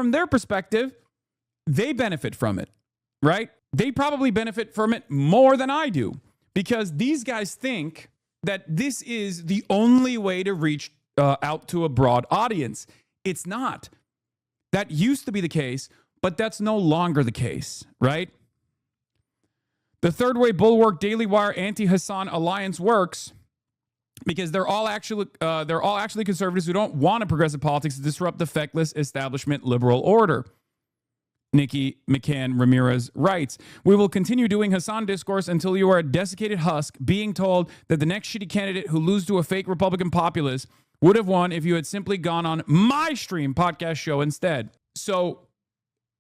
from their perspective, they benefit from it, right? They probably benefit from it more than I do because these guys think that this is the only way to reach out to a broad audience. It's not. That used to be the case, but that's no longer the case, right? The Third Way Bulwark Daily Wire Anti-Hasan Alliance works because they're all actually conservatives who don't want a progressive politics to disrupt the feckless establishment liberal order. Nikki McCann Ramirez writes, "We will continue doing Hasan discourse until you are a desiccated husk being told that the next shitty candidate who loses to a fake Republican populace would have won if you had simply gone on my stream podcast show instead." So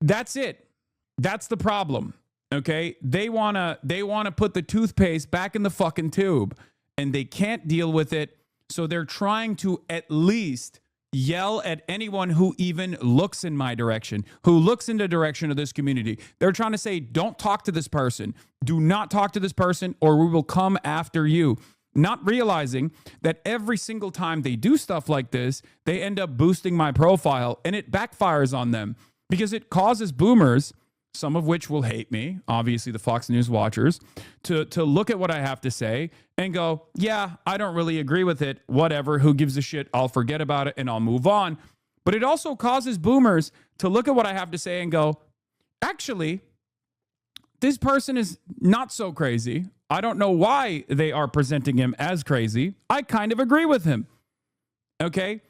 that's it. That's the problem. Okay? They want to put the toothpaste back in the fucking tube and they can't deal with it. So they're trying to at least yell at anyone who even looks in my direction, who looks in the direction of this community. They're trying to say, don't talk to this person. Do not talk to this person or we will come after you. Not realizing that every single time they do stuff like this, they end up boosting my profile and it backfires on them because it causes boomers, some of which will hate me, obviously the Fox News watchers, to look at what I have to say and go, yeah, I don't really agree with it. Whatever, who gives a shit? I'll forget about it and I'll move on. But it also causes boomers to look at what I have to say and go, actually, this person is not so crazy. I don't know why they are presenting him as crazy. I kind of agree with him. Okay?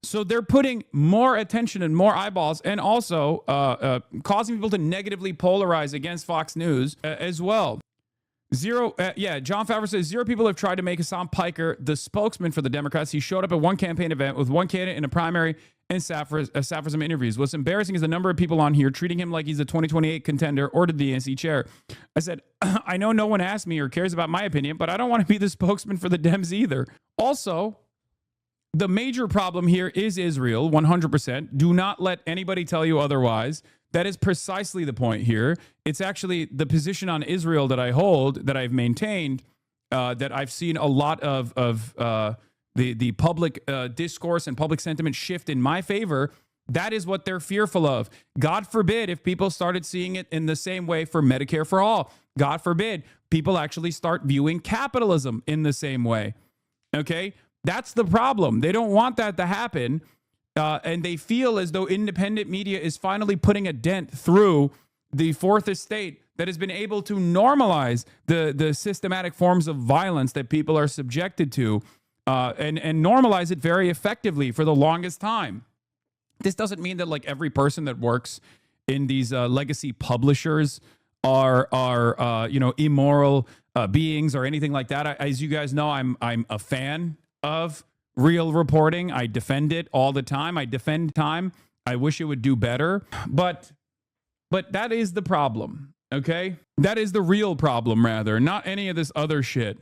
So they're putting more attention and more eyeballs and also causing people to negatively polarize against Fox News as well. John Favreau says, 0 people have tried to make Hasan Piker the spokesman for the Democrats. He showed up at one campaign event with one candidate in a primary and Saffrism interviews. What's embarrassing is the number of people on here treating him like he's a 2028 contender or the DNC chair. I said, I know no one asked me or cares about my opinion, but I don't want to be the spokesman for the Dems either. Also, the major problem here is Israel, 100%. Do not let anybody tell you otherwise. That is precisely the point here. It's actually the position on Israel that I hold, that I've maintained, that I've seen a lot of the public discourse and public sentiment shift in my favor. That is what they're fearful of. God forbid if people started seeing it in the same way for Medicare for all. God forbid people actually start viewing capitalism in the same way. Okay? That's the problem. They don't want that to happen. And they feel as though independent media is finally putting a dent through the fourth estate that has been able to normalize the systematic forms of violence that people are subjected to and normalize it very effectively for the longest time. This doesn't mean that like every person that works in these legacy publishers are immoral beings or anything like that. As you guys know, I'm a fan of real reporting. I defend it all the time. I defend time. I wish it would do better, but that is the problem. Okay, that is the real problem, rather, not any of this other shit.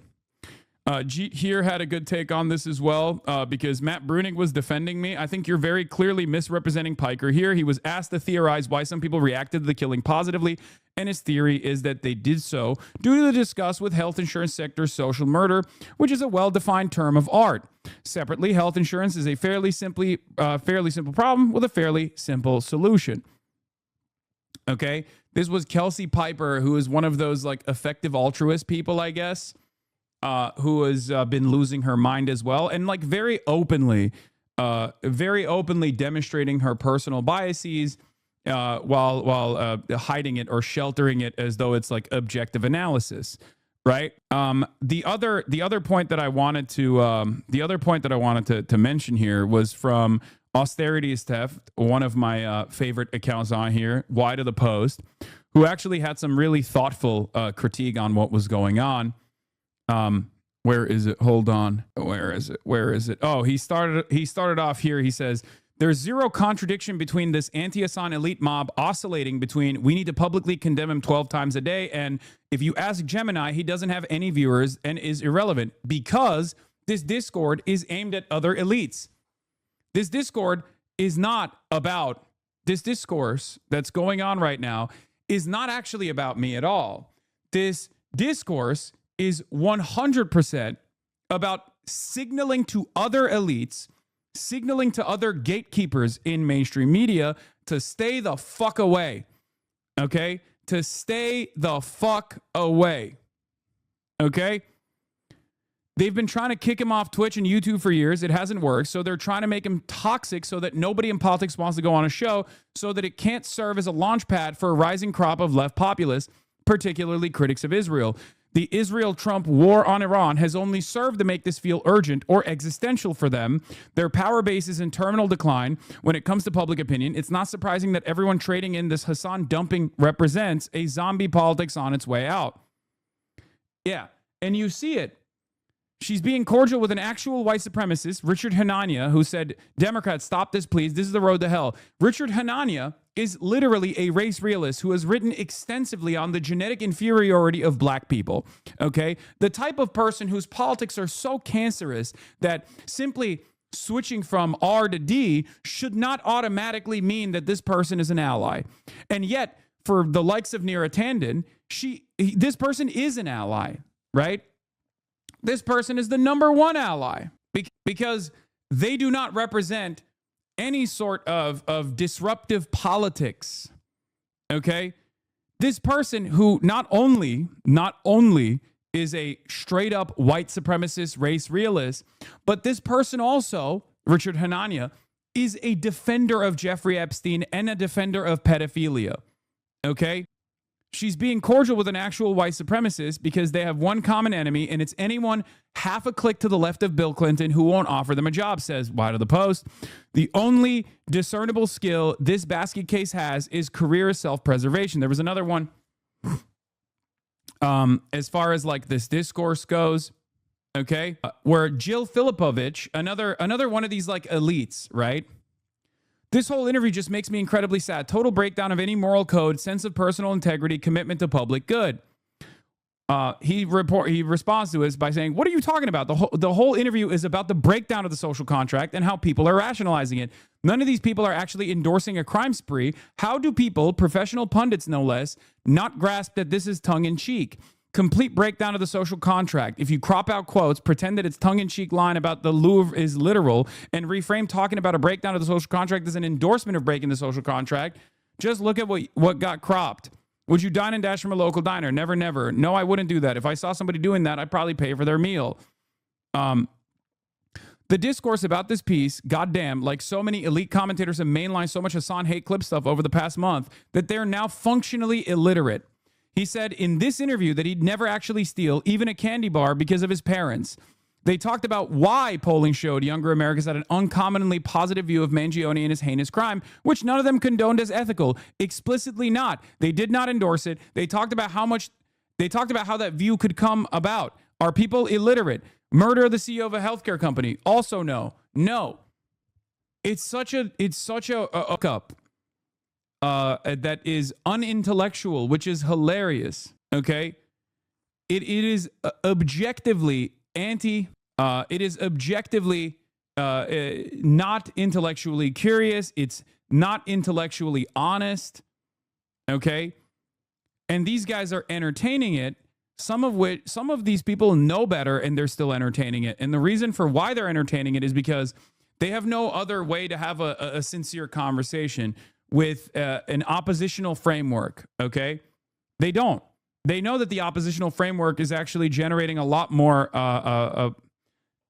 Jeet here had a good take on this as well, because Matt Bruning was defending me. I think you're very clearly misrepresenting Piker here. He was asked to theorize why some people reacted to the killing positively, and his theory is that they did so due to the disgust with health insurance sector social murder, which is a well-defined term of art. Separately, health insurance is a fairly simple problem with a fairly simple solution. Okay, this was Kelsey Piper, who is one of those like effective altruist people, I guess. Who has been losing her mind as well, and like very openly demonstrating her personal biases while hiding it or sheltering it as though it's like objective analysis, right? The other point that I wanted to mention here was from Austerity is Theft, one of my favorite accounts on here, Why to the Post, who actually had some really thoughtful critique on what was going on. Where is it? Hold on. Where is it? Oh, he started off here. He says, there's zero contradiction between this anti-Hasan elite mob oscillating between we need to publicly condemn him 12 times a day and if you ask Gemini, he doesn't have any viewers and is irrelevant because this Discord is aimed at other elites. This Discord is not about, this discourse that's going on right now is not actually about me at all. This discourse is 100% about signaling to other elites, signaling to other gatekeepers in mainstream media to stay the fuck away. Okay? To stay the fuck away. Okay? They've been trying to kick him off Twitch and YouTube for years. It hasn't worked. So they're trying to make him toxic so that nobody in politics wants to go on a show, so that it can't serve as a launch pad for a rising crop of left populists, particularly critics of Israel. The Israel-Trump war on Iran has only served to make this feel urgent or existential for them. Their power base is in terminal decline when it comes to public opinion. It's not surprising that everyone trading in this Hasan dumping represents a zombie politics on its way out. Yeah, and you see it. She's being cordial with an actual white supremacist, Richard Hanania, who said, Democrats, stop this, please. This is the road to hell. Richard Hanania is literally a race realist who has written extensively on the genetic inferiority of black people, okay? The type of person whose politics are so cancerous that simply switching from R to D should not automatically mean that this person is an ally. And yet, for the likes of Neera Tanden, this person is an ally, right? This person is the number one ally because they do not represent any sort of disruptive politics. Okay? This person who not only is a straight up white supremacist race realist, but this person also, Richard Hanania, is a defender of Jeffrey Epstein and a defender of pedophilia. Okay? She's being cordial with an actual white supremacist because they have one common enemy, and it's anyone half a click to the left of Bill Clinton who won't offer them a job, says White of the Post. The only discernible skill this basket case has is career self-preservation. There was another one as far as like this discourse goes, okay, where Jill Filipovich, another one of these like elites, right? This whole interview just makes me incredibly sad. Total breakdown of any moral code, sense of personal integrity, commitment to public good. He responds to us by saying, what are you talking about? The whole interview is about the breakdown of the social contract and how people are rationalizing it. None of these people are actually endorsing a crime spree. How do people, professional pundits no less, not grasp that this is tongue-in-cheek? Complete breakdown of the social contract. If you crop out quotes, pretend that it's tongue-in-cheek line about the Louvre is literal, and reframe talking about a breakdown of the social contract as an endorsement of breaking the social contract, just look at what got cropped. Would you dine and dash from a local diner? Never, never. No, I wouldn't do that. If I saw somebody doing that, I'd probably pay for their meal. The discourse about this piece, goddamn, like so many elite commentators have mainlined so much Hasan hate clip stuff over the past month that they're now functionally illiterate. He said in this interview that he'd never actually steal even a candy bar because of his parents. They talked about why polling showed younger Americans had an uncommonly positive view of Mangione and his heinous crime, which none of them condoned as ethical. Explicitly not. They did not endorse it. They talked about how that view could come about. Are people illiterate? Murder of the CEO of a healthcare company? Also no. No. It's such a hookup. That is unintellectual, which is hilarious. Okay, it is objectively it is objectively not intellectually curious. It's not intellectually honest. Okay, and these guys are entertaining it. Some of these people know better, and they're still entertaining it. And the reason for why they're entertaining it is because they have no other way to have a sincere conversation with an oppositional framework, okay? They don't. They know that the oppositional framework is actually generating a lot more,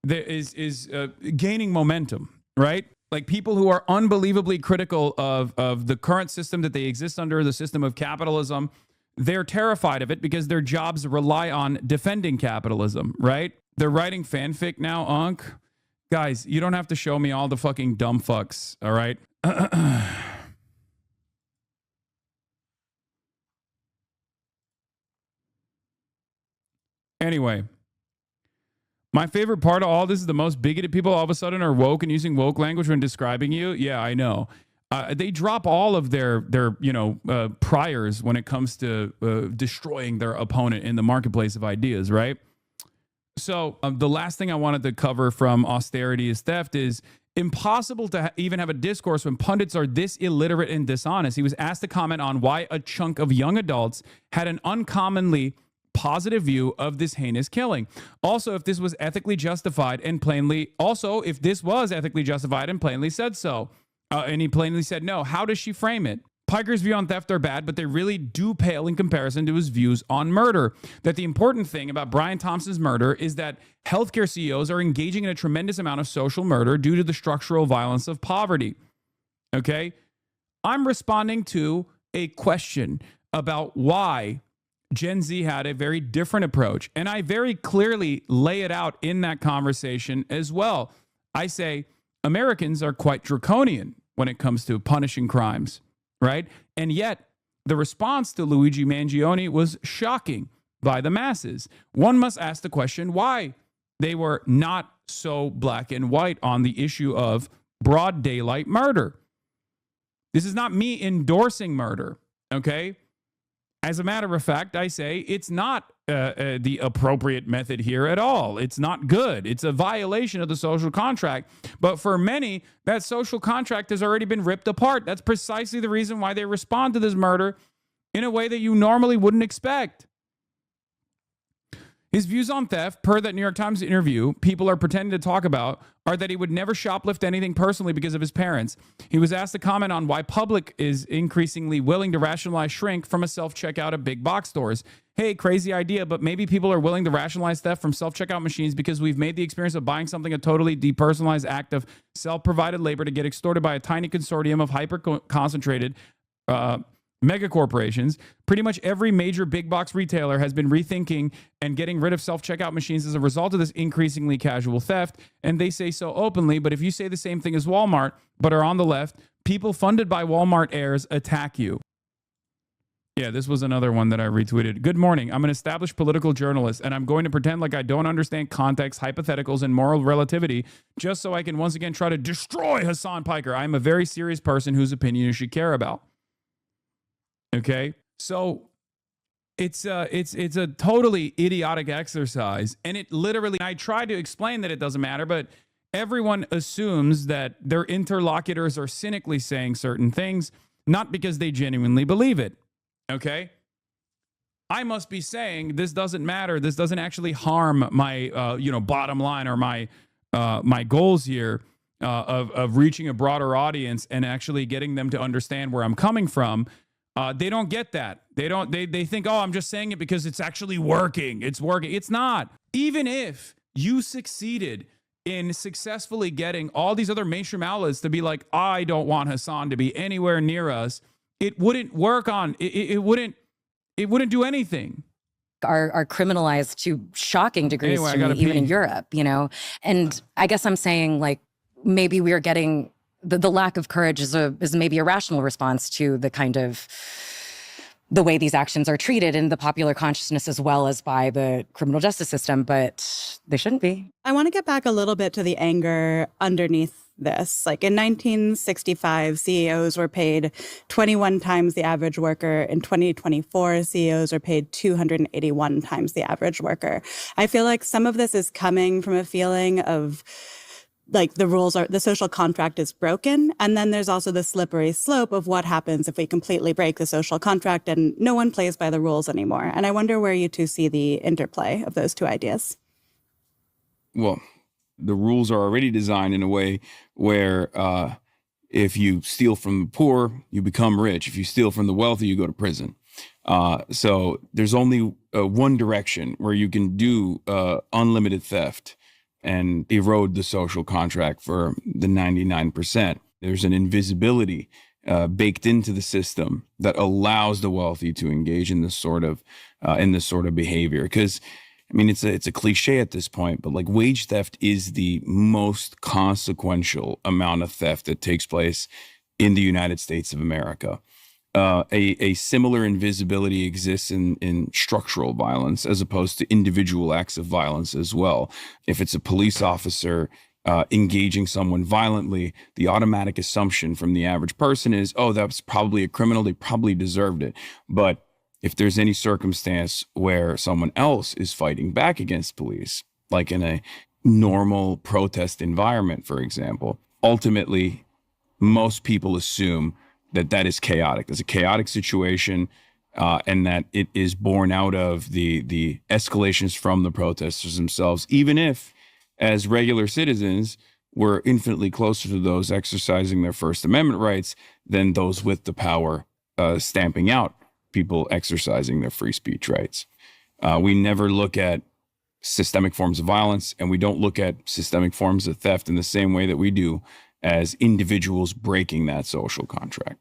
gaining momentum, right? Like people who are unbelievably critical of the current system that they exist under, the system of capitalism, they're terrified of it because their jobs rely on defending capitalism, right? They're writing fanfic now, Unc. Guys, you don't have to show me all the fucking dumb fucks, all right? Anyway, my favorite part of all this is the most bigoted people all of a sudden are woke and using woke language when describing you. Yeah, I know. They drop all of their priors when it comes to destroying their opponent in the marketplace of ideas, right? So the last thing I wanted to cover from Austerity is Theft is impossible to even have a discourse when pundits are this illiterate and dishonest. He was asked to comment on why a chunk of young adults had an uncommonly positive view of this heinous killing. Also, if this was ethically justified and plainly said so, and he plainly said no, how does she frame it? Piker's view on theft are bad, but they really do pale in comparison to his views on murder. That the important thing about Brian Thompson's murder is that healthcare CEOs are engaging in a tremendous amount of social murder due to the structural violence of poverty. Okay? I'm responding to a question about why Gen Z had a very different approach. And I very clearly lay it out in that conversation as well. I say Americans are quite draconian when it comes to punishing crimes, right? And yet the response to Luigi Mangione was shocking by the masses. One must ask the question why they were not so black and white on the issue of broad daylight murder. This is not me endorsing murder, okay? As a matter of fact, I say it's not the appropriate method here at all. It's not good. It's a violation of the social contract. But for many, that social contract has already been ripped apart. That's precisely the reason why they respond to this murder in a way that you normally wouldn't expect. His views on theft, per that New York Times interview, people are pretending to talk about, are that he would never shoplift anything personally because of his parents. He was asked to comment on why public is increasingly willing to rationalize shrink from a self-checkout at big box stores. Hey, crazy idea, but maybe people are willing to rationalize theft from self-checkout machines because we've made the experience of buying something a totally depersonalized act of self-provided labor to get extorted by a tiny consortium of hyper-concentrated mega corporations. Pretty much every major big box retailer has been rethinking and getting rid of self-checkout machines as a result of this increasingly casual theft. And they say so openly, but if you say the same thing as Walmart, but are on the left, people funded by Walmart heirs attack you. Yeah, this was another one that I retweeted. Good morning. I'm an established political journalist, and I'm going to pretend like I don't understand context, hypotheticals, and moral relativity just so I can once again try to destroy Hasan Piker. I'm a very serious person whose opinion you should care about. Okay, so it's a totally idiotic exercise, and it literally, I tried to explain that it doesn't matter, but everyone assumes that their interlocutors are cynically saying certain things, not because they genuinely believe it. Okay, I must be saying this doesn't matter. This doesn't actually harm my bottom line or my goals here of reaching a broader audience and actually getting them to understand where I'm coming from. They don't get that. They think, oh, I'm just saying it because it's actually working. It's working. It's not. Even if you succeeded in successfully getting all these other mainstream outlets to be like, I don't want Hasan to be anywhere near us, it wouldn't work on, it wouldn't do anything. Are criminalized to shocking degrees to me, even in Europe, you know? And I guess I'm saying, like, maybe we are getting the lack of courage is maybe a rational response to the kind of the way these actions are treated in the popular consciousness as well as by the criminal justice system, but they shouldn't be. I want to get back a little bit to the anger underneath this. Like in 1965, CEOs were paid 21 times the average worker. In 2024, CEOs are paid 281 times the average worker. I feel like some of this is coming from a feeling of like the social contract is broken. And then there's also the slippery slope of what happens if we completely break the social contract and no one plays by the rules anymore. And I wonder where you two see the interplay of those two ideas. Well, the rules are already designed in a way where if you steal from the poor, you become rich. If you steal from the wealthy, you go to prison. So there's only one direction where you can do unlimited theft and erode the social contract for the 99%. There's an invisibility baked into the system that allows the wealthy to engage in this sort of behavior. Because I mean, it's a cliche at this point, but like wage theft is the most consequential amount of theft that takes place in the United States of America. A similar invisibility exists in structural violence as opposed to individual acts of violence as well. If it's a police officer engaging someone violently, the automatic assumption from the average person is, oh, that's probably a criminal. They probably deserved it. But if there's any circumstance where someone else is fighting back against police, like in a normal protest environment, for example, ultimately, most people assume that is chaotic. There's a chaotic situation. and that it is born out of the escalations from the protesters themselves, even if as regular citizens we're infinitely closer to those exercising their First Amendment rights than those with the power stamping out people exercising their free speech rights. We never look at systemic forms of violence, and we don't look at systemic forms of theft in the same way that we do as individuals breaking that social contract.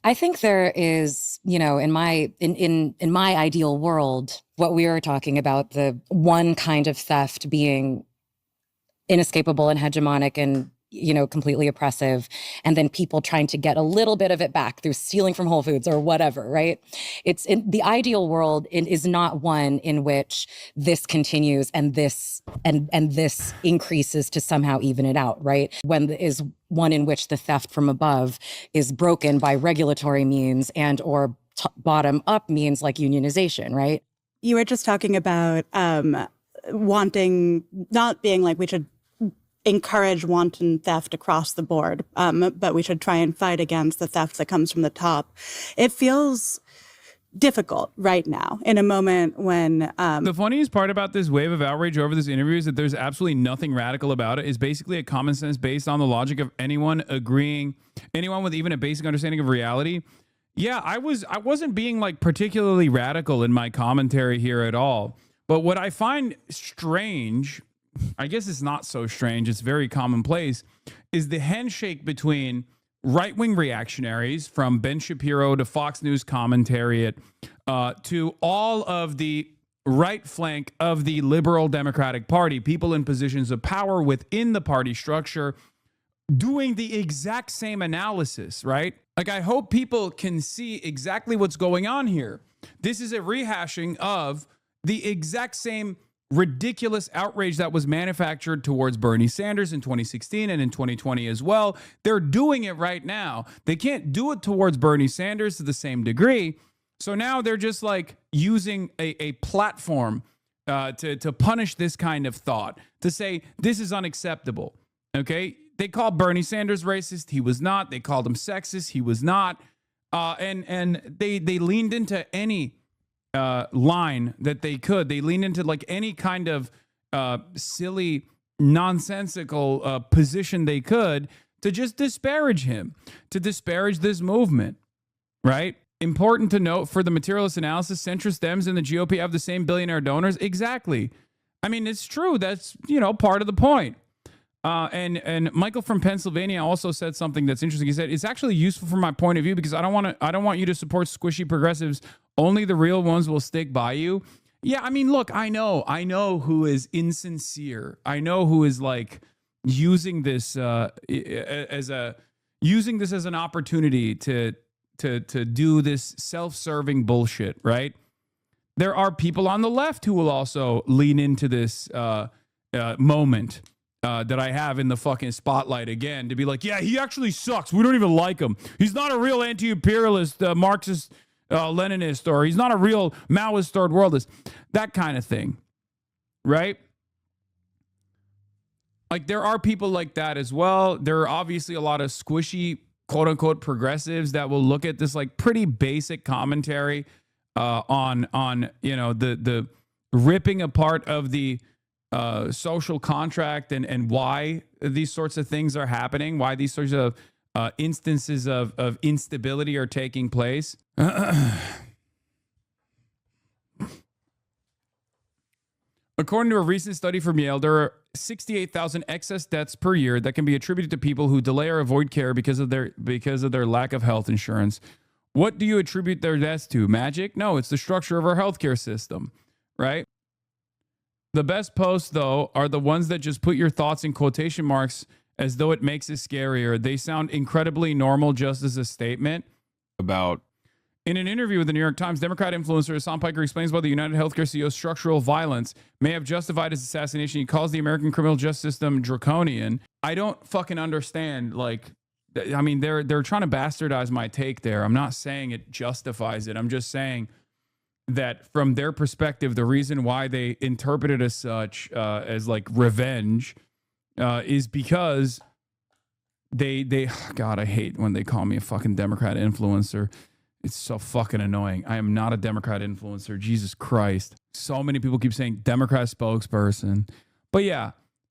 I think there is, you know, in my ideal world, what we are talking about, the one kind of theft being inescapable and hegemonic and, you know, completely oppressive, and then people trying to get a little bit of it back through stealing from Whole Foods or whatever, right? It's in the ideal world is not one in which this continues and this increases to somehow even it out, right? When is one in which the theft from above is broken by regulatory means and or bottom up means like unionization, right? You were just talking about wanting, not being like we should encourage wanton theft across the board, but we should try and fight against the theft that comes from the top. It feels difficult right now in a moment when... The funniest part about this wave of outrage over this interview is that there's absolutely nothing radical about it. It's basically a common sense based on the logic of anyone with even a basic understanding of reality. Yeah, I wasn't being like particularly radical in my commentary here at all. But what I find strange, I guess it's not so strange, it's very commonplace, is the handshake between right-wing reactionaries, from Ben Shapiro to Fox News commentariat to all of the right flank of the liberal Democratic Party, people in positions of power within the party structure, doing the exact same analysis, right? Like, I hope people can see exactly what's going on here. This is a rehashing of the exact same ridiculous outrage that was manufactured towards Bernie Sanders in 2016 and in 2020 as well. They're doing it right now. They can't do it towards Bernie Sanders to the same degree. So now they're just like using a platform to punish this kind of thought, to say this is unacceptable. Okay. They called Bernie Sanders racist. He was not. They called him sexist. He was not. And they leaned into any line that they could. They leaned into like any kind of silly, nonsensical position they could to just disparage him, to disparage this movement, right? Important to note for the materialist analysis, centrist Dems and the GOP have the same billionaire donors. Exactly. I mean, it's true. That's, you know, part of the point. And Michael from Pennsylvania also said something that's interesting. He said, it's actually useful from my point of view because I don't want you to support squishy progressives. Only the real ones will stick by you. Yeah, I mean, look, I know who is insincere. I know who is like using this as an opportunity to do this self-serving bullshit, right? There are people on the left who will also lean into this moment that I have in the fucking spotlight again to be like, yeah, he actually sucks. We don't even like him. He's not a real anti-imperialist, Marxist, Leninist, or he's not a real Maoist third worldist. That kind of thing, right? Like, there are people like that as well. There are obviously a lot of squishy, quote unquote, progressives that will look at this like pretty basic commentary on you know, the ripping apart of the social contract and why these sorts of things are happening, why these sorts of instances of instability are taking place. According to a recent study from Yale, there are 68,000 excess deaths per year that can be attributed to people who delay or avoid care because of their lack of health insurance. What do you attribute their deaths to? Magic? No, it's the structure of our healthcare system, right? The best posts, though, are the ones that just put your thoughts in quotation marks as though it makes it scarier. They sound incredibly normal just as a statement. About in an interview with the New York Times, Democrat influencer Hasan Piker explains why the United Healthcare CEO's structural violence may have justified his assassination. He calls the American criminal justice system draconian. I don't fucking understand. Like, I mean, they're trying to bastardize my take there. I'm not saying it justifies it. I'm just saying that from their perspective, the reason why they interpret it as such, as like revenge, is because they God, I hate when they call me a fucking Democrat influencer. It's so fucking annoying. I am not a Democrat influencer. Jesus Christ. So many people keep saying Democrat spokesperson. But yeah,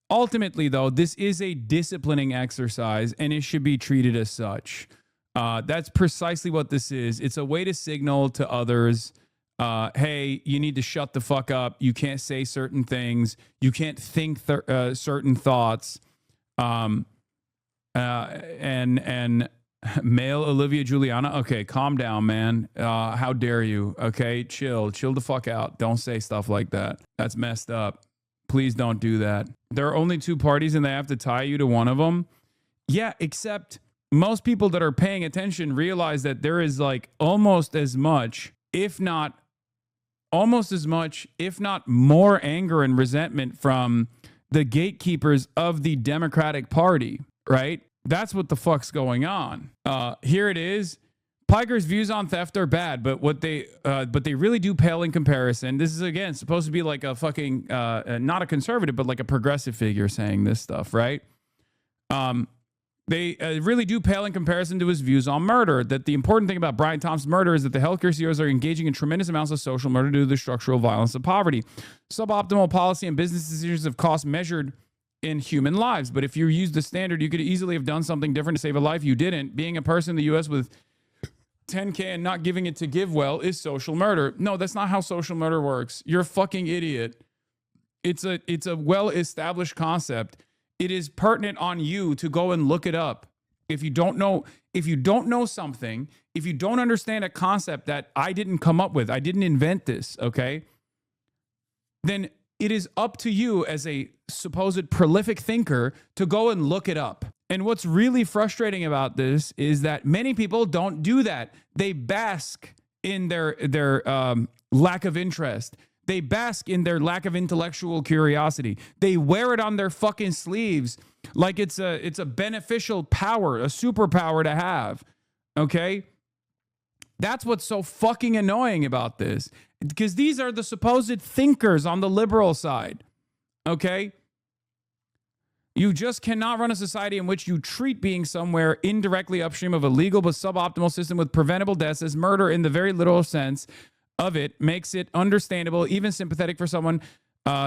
ultimately, though, this is a disciplining exercise and it should be treated as such. That's precisely what this is. It's a way to signal to others, hey, you need to shut the fuck up. You can't say certain things. You can't think certain thoughts. And male Olivia Juliana. Okay, calm down, man. How dare you? Okay, chill the fuck out. Don't say stuff like that. That's messed up. Please don't do that. There are only two parties and they have to tie you to one of them. Yeah, except most people that are paying attention realize that there is like almost as much, if not more anger and resentment from the gatekeepers of the Democratic Party, right? That's what the fuck's going on. Here it is. Piker's views on theft are bad, but they really do pale in comparison. This is, again, supposed to be like a fucking, not a conservative, but like a progressive figure saying this stuff, right? They really do pale in comparison to his views on murder. That the important thing about Brian Thompson's murder is that the healthcare CEOs are engaging in tremendous amounts of social murder due to the structural violence of poverty. Suboptimal policy and business decisions have cost measured in human lives. But if you use the standard, you could easily have done something different to save a life. You didn't. Being a person in the U.S. with 10K and not giving it to GiveWell is social murder. No, that's not how social murder works. You're a fucking idiot. It's a well-established concept. It is pertinent on you to go and look it up. If you don't know something, if you don't understand a concept that I didn't come up with, I didn't invent this, okay? Then it is up to you as a supposed prolific thinker to go and look it up. And what's really frustrating about this is that many people don't do that. They bask in their lack of interest. They bask in their lack of intellectual curiosity. They wear it on their fucking sleeves like it's a beneficial power, a superpower to have. Okay? That's what's so fucking annoying about this. Because these are the supposed thinkers on the liberal side. Okay? You just cannot run a society in which you treat being somewhere indirectly upstream of a legal but suboptimal system with preventable deaths as murder in the very literal sense of it makes it understandable, even sympathetic for someone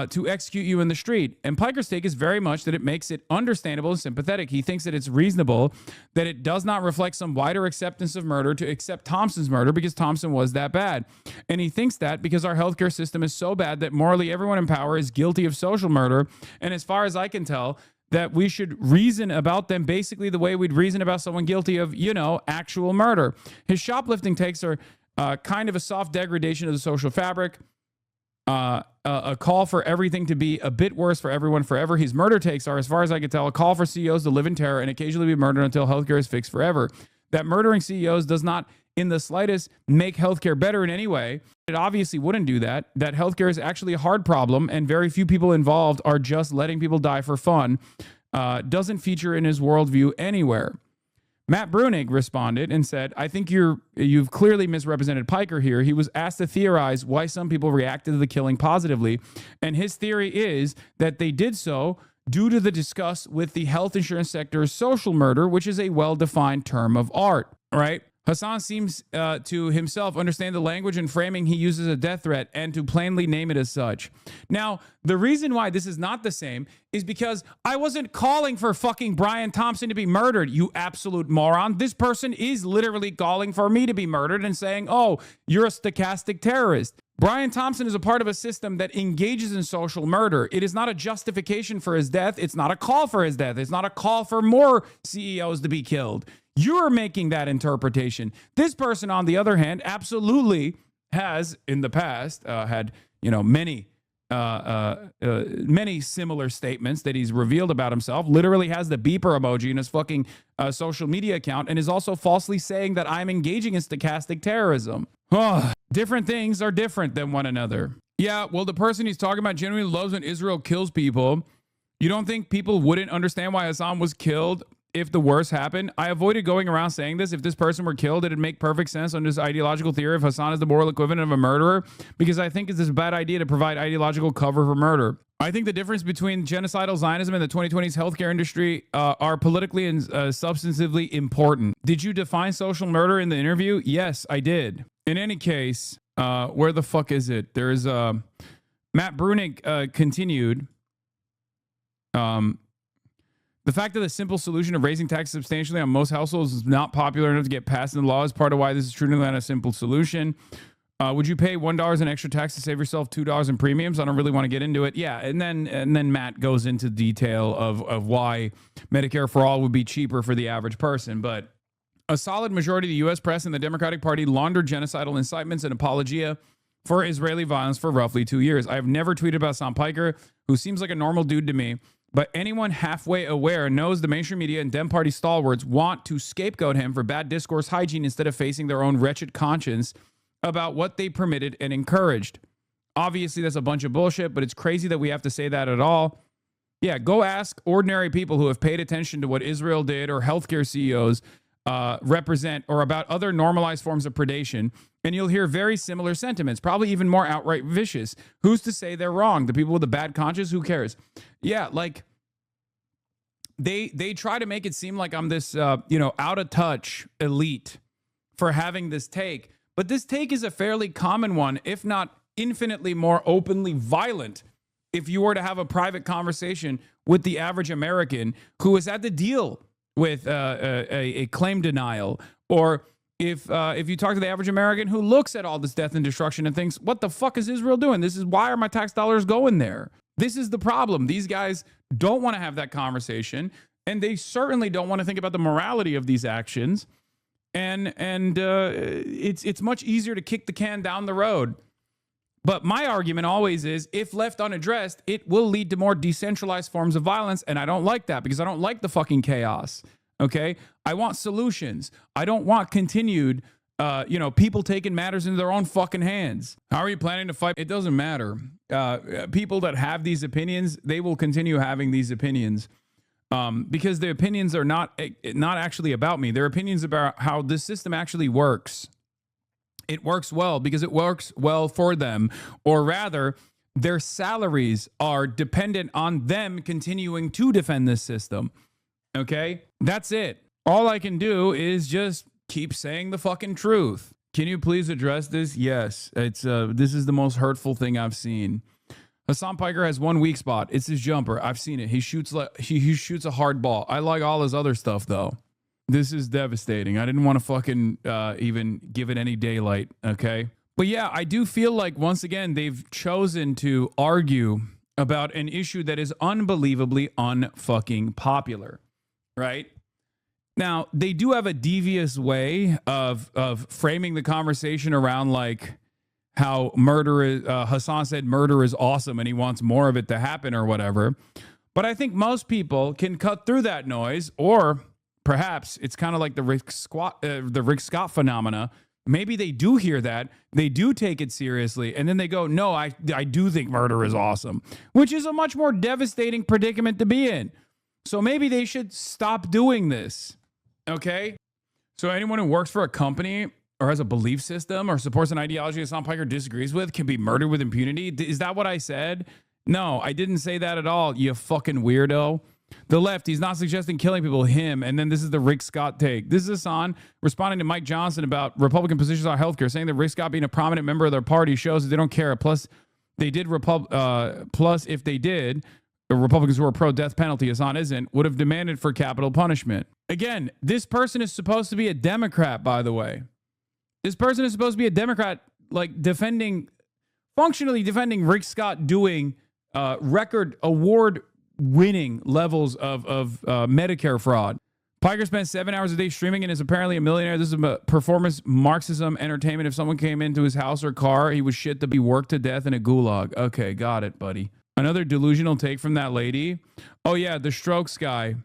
to execute you in the street. And Piker's take is very much that it makes it understandable and sympathetic. He thinks that it's reasonable that it does not reflect some wider acceptance of murder to accept Thompson's murder because Thompson was that bad. And he thinks that because our healthcare system is so bad that morally everyone in power is guilty of social murder. And as far as I can tell, that we should reason about them basically the way we'd reason about someone guilty of, actual murder. His shoplifting takes are kind of a soft degradation of the social fabric, a call for everything to be a bit worse for everyone forever. His murder takes are, as far as I can tell, a call for CEOs to live in terror and occasionally be murdered until healthcare is fixed forever. That murdering CEOs does not in the slightest make healthcare better in any way. It obviously wouldn't do that. That healthcare is actually a hard problem and very few people involved are just letting people die for fun. Doesn't feature in his worldview anywhere. Matt Brunig responded and said, I think you've clearly misrepresented Piker here. He was asked to theorize why some people reacted to the killing positively. And his theory is that they did so due to the disgust with the health insurance sector's social murder, which is a well-defined term of art, right? Hasan seems to himself understand the language and framing he uses a death threat and to plainly name it as such. Now, the reason why this is not the same is because I wasn't calling for fucking Brian Thompson to be murdered, you absolute moron. This person is literally calling for me to be murdered and saying, oh, you're a stochastic terrorist. Brian Thompson is a part of a system that engages in social murder. It is not a justification for his death. It's not a call for his death. It's not a call for more CEOs to be killed. You're making that interpretation. This person, on the other hand, absolutely has in the past had, many similar statements that he's revealed about himself. Literally has the beeper emoji in his fucking social media account and is also falsely saying that I'm engaging in stochastic terrorism. Different things are different than one another. Yeah, well, the person he's talking about genuinely loves when Israel kills people. You don't think people wouldn't understand why Hasan was killed if the worst happened. I avoided going around saying this. If this person were killed, it'd make perfect sense under this ideological theory if Hasan is the moral equivalent of a murderer, because I think it's a bad idea to provide ideological cover for murder. I think the difference between genocidal Zionism and the 2020s healthcare industry are politically and substantively important. Did you define social murder in the interview? Yes, I did. In any case, where the fuck is it? There's Matt Brunig continued. The fact that the simple solution of raising taxes substantially on most households is not popular enough to get passed in the law is part of why this is truly not a simple solution. Would you pay $1 in extra tax to save yourself $2 in premiums? I don't really want to get into it. Yeah, and then Matt goes into detail of why Medicare for all would be cheaper for the average person. But a solid majority of the U.S. press and the Democratic Party laundered genocidal incitements and apologia for Israeli violence for roughly 2 years. I have never tweeted about Hasan Piker, who seems like a normal dude to me, but anyone halfway aware knows the mainstream media and Dem Party stalwarts want to scapegoat him for bad discourse hygiene instead of facing their own wretched conscience about what they permitted and encouraged. Obviously, that's a bunch of bullshit, but it's crazy that we have to say that at all. Yeah, go ask ordinary people who have paid attention to what Israel did or healthcare CEOs represent or about other normalized forms of predation, and you'll hear very similar sentiments, probably even more outright vicious. Who's to say they're wrong? The people with the bad conscience? Who cares? Yeah, like they try to make it seem like I'm this out of touch elite for having this take. But this take is a fairly common one, if not infinitely more openly violent, if you were to have a private conversation with the average American who has had to deal with a claim denial, or if you talk to the average American who looks at all this death and destruction and thinks, what the fuck is Israel doing? Why are my tax dollars going there? This is the problem. These guys don't want to have that conversation, and they certainly don't want to think about the morality of these actions. And it's much easier to kick the can down the road. But my argument always is, if left unaddressed, it will lead to more decentralized forms of violence. And I don't like that, because I don't like the fucking chaos. Okay? I want solutions. I don't want continued, people taking matters into their own fucking hands. How are you planning to fight? It doesn't matter. People that have these opinions, they will continue having these opinions. Because the opinions are not actually about me. They're opinions about how this system actually works. It works well because it works well for them. Or rather, their salaries are dependent on them continuing to defend this system. Okay? That's it. All I can do is just keep saying the fucking truth. Can you please address this? Yes. This is the most hurtful thing I've seen. Hasan Piker has one weak spot. It's his jumper. I've seen it. He shoots a hard ball. I like all his other stuff, though. This is devastating. I didn't want to fucking even give it any daylight, okay? But yeah, I do feel like, once again, they've chosen to argue about an issue that is unbelievably unfucking popular, right? Now, they do have a devious way of framing the conversation around, like, how murder is, Hasan said murder is awesome and he wants more of it to happen or whatever. But I think most people can cut through that noise, or perhaps it's kind of like the Rick Scott phenomena. Maybe they do hear that, they do take it seriously, and then they go, no, I do think murder is awesome, which is a much more devastating predicament to be in. So maybe they should stop doing this, okay? So anyone who works for a company or has a belief system or supports an ideology Hasan Piker disagrees with can be murdered with impunity. Is that what I said? No, I didn't say that at all, you fucking weirdo. The left, he's not suggesting killing people, him. And then this is the Rick Scott take. This is Hasan responding to Mike Johnson about Republican positions on healthcare, saying that Rick Scott being a prominent member of their party shows that they don't care. Plus, if they did, the Republicans who are pro-death penalty, Hasan isn't, would have demanded for capital punishment. Again, this person is supposed to be a Democrat, by the way. This person is supposed to be a Democrat, like functionally defending Rick Scott doing record award winning levels of Medicare fraud. Piker spent 7 hours a day streaming and is apparently a millionaire. This is a performance Marxism entertainment. If someone came into his house or car, he would shit to be worked to death in a gulag. Okay, got it, buddy. Another delusional take from that lady. Oh yeah, the Strokes guy.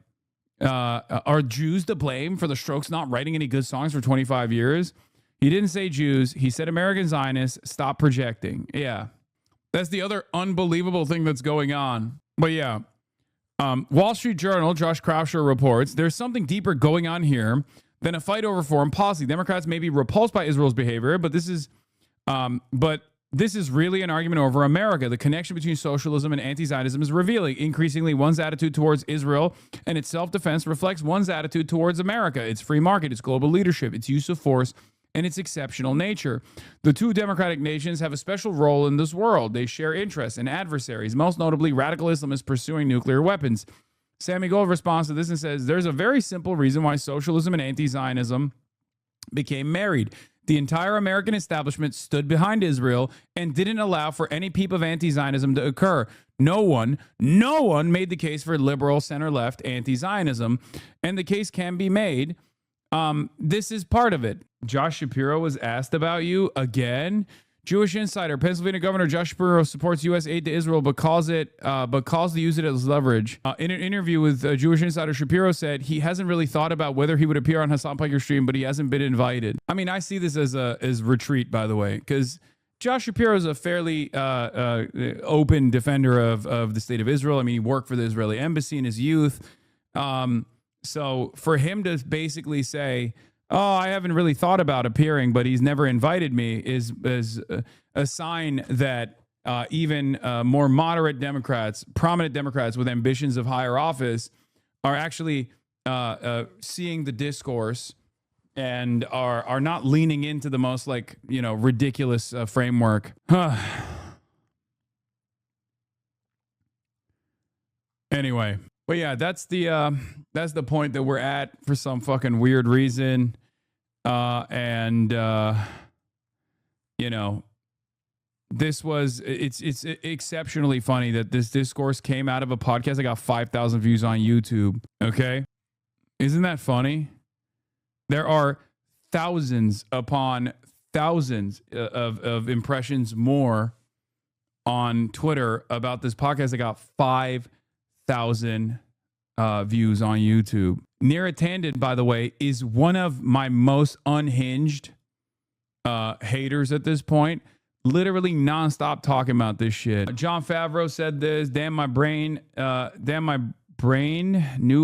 Are Jews to blame for the Strokes not writing any good songs for 25 years? He didn't say Jews. He said American Zionists. Stop projecting. Yeah. That's the other unbelievable thing that's going on. But yeah. Wall Street Journal, Josh Krauscher reports, there's something deeper going on here than a fight over foreign policy. Democrats may be repulsed by Israel's behavior, but this is really an argument over America. The connection between socialism and anti-Zionism is revealing. Increasingly, one's attitude towards Israel and its self-defense reflects one's attitude towards America, its free market, its global leadership, its use of force, and its exceptional nature. The two democratic nations have a special role in this world. They share interests and adversaries, most notably radical Islamists pursuing nuclear weapons. Sammy Gold responds to this and says, there's a very simple reason why socialism and anti-Zionism became married. The entire American establishment stood behind Israel and didn't allow for any peep of anti-Zionism to occur. No one made the case for liberal, center-left anti-Zionism, and the case can be made. This is part of it. Josh Shapiro was asked about you again. Jewish Insider, Pennsylvania Governor Josh Shapiro supports U.S. aid to Israel, but calls to use it as leverage. In an interview with Jewish Insider, Shapiro said he hasn't really thought about whether he would appear on Hasan Piker's stream, but he hasn't been invited. I mean, I see this as retreat, by the way, because Josh Shapiro is a fairly open defender of the state of Israel. I mean, he worked for the Israeli embassy in his youth. So for him to basically say, oh, I haven't really thought about appearing, but he's never invited me is a sign that even more moderate Democrats, prominent Democrats with ambitions of higher office are actually seeing the discourse and are not leaning into the most ridiculous framework. Anyway, but yeah, that's the point that we're at for some fucking weird reason. It's exceptionally funny that this discourse came out of a podcast that got 5,000 views on YouTube. Okay. Isn't that funny? There are thousands upon thousands of impressions more on Twitter about this podcast that got 5,000 views on YouTube. Neera Tanden, by the way, is one of my most unhinged haters at this point. Literally nonstop talking about this shit. John Favreau said this. Damn my brain. New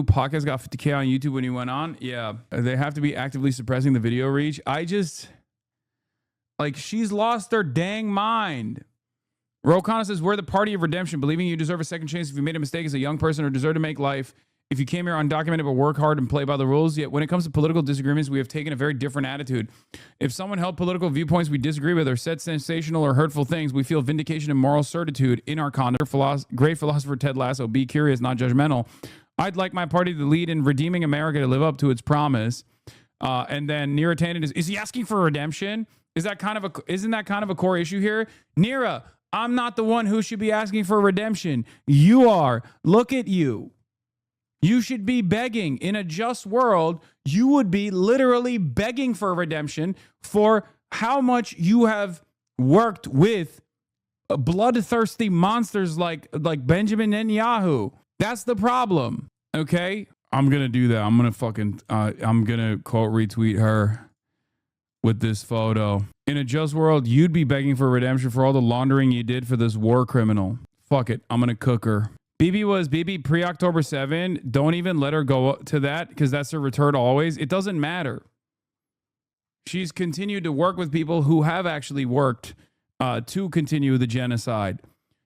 podcast got 50K on YouTube when he went on. Yeah, they have to be actively suppressing the video reach. She's lost her dang mind. Rokana says, we're the party of redemption, believing you deserve a second chance if you made a mistake as a young person or deserve to make life. If you came here undocumented but work hard and play by the rules, yet when it comes to political disagreements, we have taken a very different attitude. If someone held political viewpoints we disagree with or said sensational or hurtful things, we feel vindication and moral certitude in our conduct. Great philosopher Ted Lasso, be curious, not judgmental. I'd like my party to lead in redeeming America to live up to its promise. And then Neera Tanden is he asking for redemption? Isn't that kind of a core issue here? Neera, I'm not the one who should be asking for redemption. You are. Look at you. You should be begging. In a just world, you would be literally begging for redemption for how much you have worked with bloodthirsty monsters like Benjamin Netanyahu. That's the problem. Okay? I'm going to do that. I'm going to quote retweet her with this photo. In a just world, you'd be begging for redemption for all the laundering you did for this war criminal. Fuck it. I'm going to cook her. Bibi pre-October 7. Don't even let her go to that because that's her return always. It doesn't matter. She's continued to work with people who have actually worked to continue the genocide.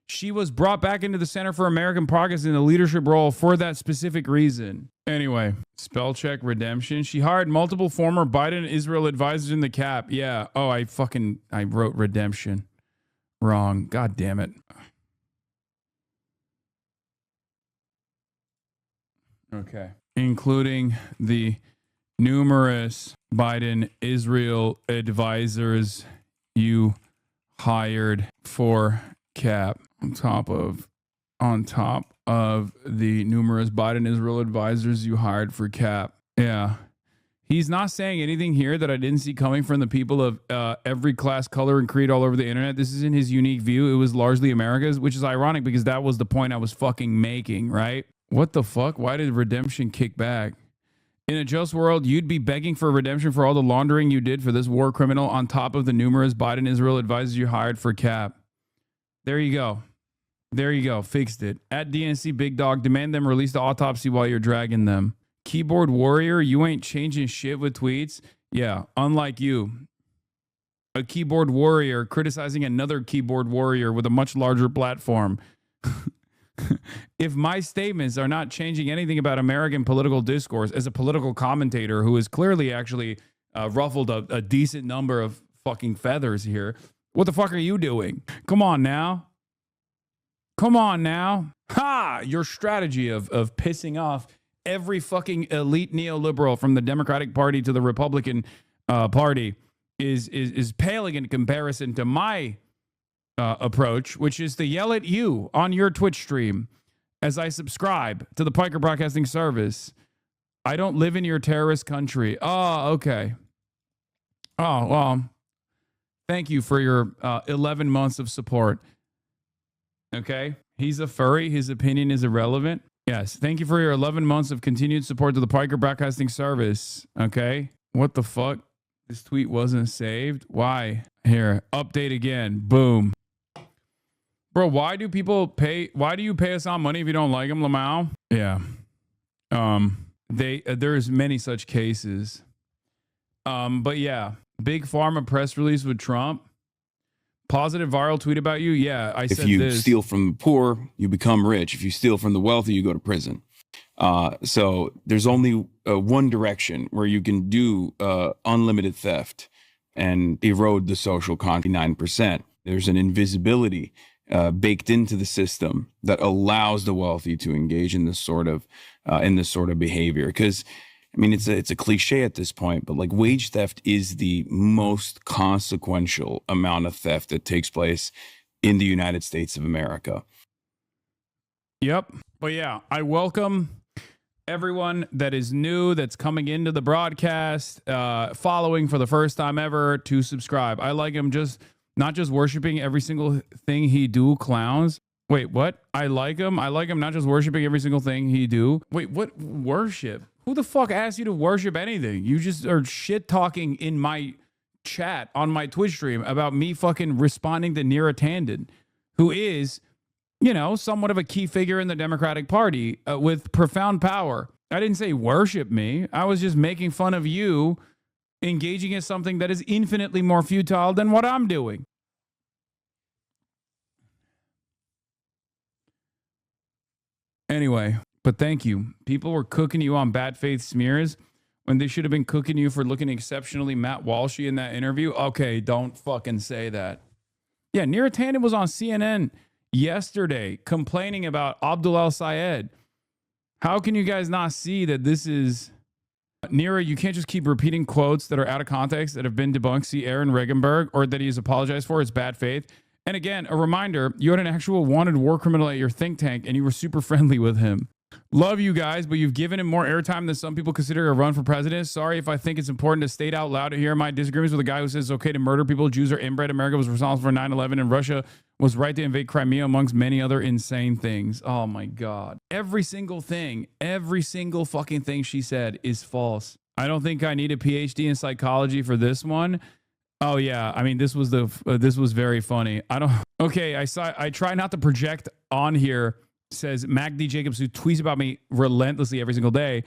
She was brought back into the Center for American Progress in a leadership role for that specific reason. Anyway, spell check redemption. She hired multiple former Biden Israel advisors in the cap. Yeah. Oh, I wrote redemption wrong. God damn it. Okay. Including the numerous Biden Israel advisors you hired for cap on top of the numerous Biden Israel advisors you hired for cap. Yeah. He's not saying anything here that I didn't see coming from the people of every class, color, and creed all over the internet. This isn't his unique view. It was largely America's, which is ironic because that was the point I was fucking making, right? What the fuck? Why did redemption kick back? In a just world, you'd be begging for redemption for all the laundering you did for this war criminal on top of the numerous Biden Israel advisors you hired for cap. There you go. There you go. Fixed it. At DNC Big Dog, demand them release the autopsy while you're dragging them. Keyboard warrior, you ain't changing shit with tweets. Yeah, unlike you. A keyboard warrior criticizing another keyboard warrior with a much larger platform. If my statements are not changing anything about American political discourse as a political commentator who has clearly actually ruffled a decent number of fucking feathers here, what the fuck are you doing? Come on now. Come on now. Ha! Your strategy of pissing off every fucking elite neoliberal from the Democratic Party to the Republican Party is paling in comparison to my approach, which is to yell at you on your Twitch stream as I subscribe to the Piker Broadcasting Service. I don't live in your terrorist country. Oh, okay. Oh, well, thank you for your 11 months of support. Okay. He's a furry. His opinion is irrelevant. Yes. Thank you for your 11 months of continued support to the Piker Broadcasting Service. Okay. What the fuck? This tweet wasn't saved. Why? Here. Update again. Boom. Bro, why do you pay Hasan money if you don't like him, Lamau? Yeah. There's many such cases. But yeah. Big Pharma press release with Trump. Positive viral tweet about you. Yeah, I said this. If you steal from the poor, you become rich. If you steal from the wealthy, you go to prison. So there's only one direction where you can do unlimited theft and erode the social contract 9%. There's an invisibility baked into the system that allows the wealthy to engage in this sort of behavior. Because I mean, it's a cliche at this point, but like wage theft is the most consequential amount of theft that takes place in the United States of America. Yep. But yeah, I welcome everyone that is new, that's coming into the broadcast, following for the first time ever, to subscribe. I like him not just worshiping every single thing he do, clowns. Wait, what? I like him not just worshiping every single thing he do. Wait, what worship? Who the fuck asked you to worship anything? You just are shit talking in my chat on my Twitch stream about me fucking responding to Neera Tanden, who is, you know, somewhat of a key figure in the Democratic Party with profound power. I didn't say worship me. I was just making fun of you engaging in something that is infinitely more futile than what I'm doing. Anyway, but thank you. People were cooking you on bad faith smears when they should have been cooking you for looking exceptionally Matt Walshy in that interview. Okay, don't fucking say that. Yeah, Neera Tanden was on CNN yesterday complaining about Abdul El-Sayed. How can you guys not see that this is... Neera, you can't just keep repeating quotes that are out of context that have been debunked. See Aaron Regenberg, or that he's apologized for. It's bad faith. And again, a reminder, you had an actual wanted war criminal at your think tank and you were super friendly with him. Love you guys, but you've given him more airtime than some people consider a run for president. Sorry if I think it's important to state out loud here my disagreements with a guy who says it's okay to murder people. Jews are inbred. America was responsible for 9/11 and Russia was right to invade Crimea, amongst many other insane things. Oh my God. Every single fucking thing she said is false. I don't think I need a PhD in psychology for this one. Oh yeah, I mean this was very funny. I try not to project on here, says Mac D Jacobs, who tweets about me relentlessly every single day.